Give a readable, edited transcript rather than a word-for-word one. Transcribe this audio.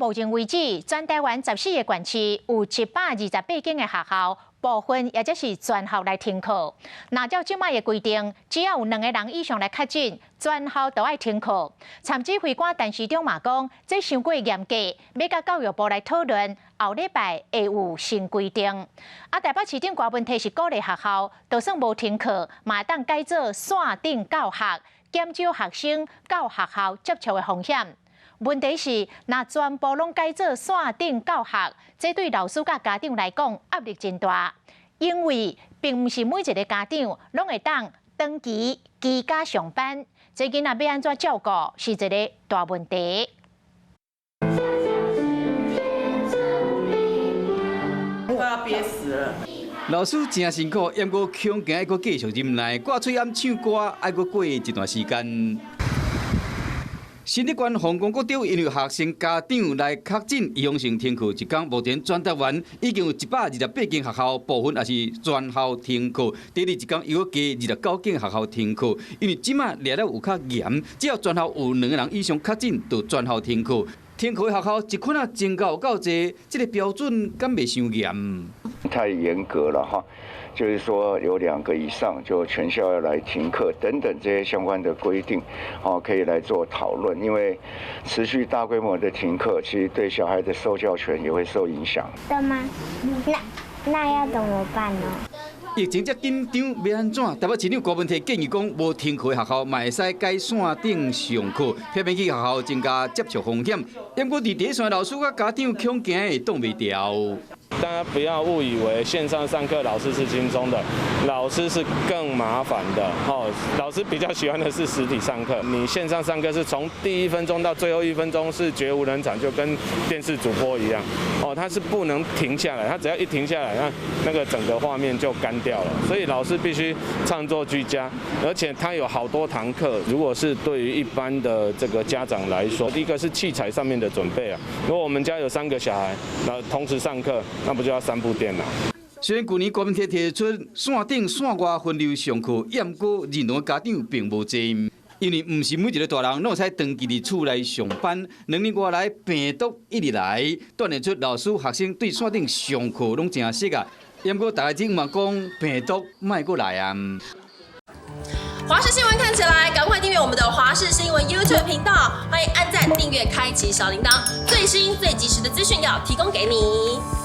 目前为止，全台湾14个县市有728间的学校，部分也就是全校来停课。那照即摆的规定，只要有2个人以上来确诊，全校都要停课。参指挥官陈时中嘛讲，这伤过严格，要甲教育部来讨论，后礼拜会有新规定。台北市长柯文哲是鼓励学校，就算无停课，嘛当改做线顶教学，减少学生到学校接触的风险。问题是，若全部拢改做线顶教学，这对老师甲家长来讲压力真大，因为并不是每一个家长拢会当长期居家上班，这囡仔要安怎照顾是一个大问题。快要憋死了。老师真辛苦，抑阁恐惊，抑阁继续忍耐，挂嘴暗唱歌，抑阁过一段时间。新竹县凤冈国中因为学生家长来确诊，阳性停课一天。目前全台湾已经有128间学校，部分也是全校停课。第二一天又加29间学校停课，因为即马列了有较严，只要全校有2个人以上确诊，就全校停课。停课的学校一群增加有够侪，这个标准敢袂伤严？太严格了哈。就是说有2个以上就全校要来停课等等这些相关的规定，可以来做讨论。因为持续大规模的停课，其实对小孩的受教权也会受影响。的吗？那要怎么办呢？疫情这紧张，要安怎？台北市长柯文哲建议讲，无停课的学校嘛会使改线顶上课，避免去学校增加接触风险。因过伫第一线老师甲家长恐惊会挡袂掉。大家不要误以为线上上课老师是轻松的，老师是更麻烦的。老师比较喜欢的是实体上课，你线上上课是从第1分钟到最后1分钟是绝无人场，就跟电视主播一样。他是不能停下来，他只要一停下来，那个整个画面就干掉了。所以老师必须创作居家，而且他有好多堂课。如果是对于一般的这个家长来说，第一个是器材上面的准备啊。如果我们家有3个小孩，同时上课，那不就要3部电脑？虽然去年柯文哲提出线顶线外分流上课，不过认同家长并无多，因为不是每一个大人拢会使长期伫厝内上班。2年外来病毒一直来，锻炼出老师学生对线顶上课拢真熟啊。不过大家今嘛讲病毒莫过来啊。华视新闻看起来，赶快订阅我们的华视新闻 YouTube 频道，欢迎按赞、订阅、开启小铃铛，最新最及时的资讯要提供给你。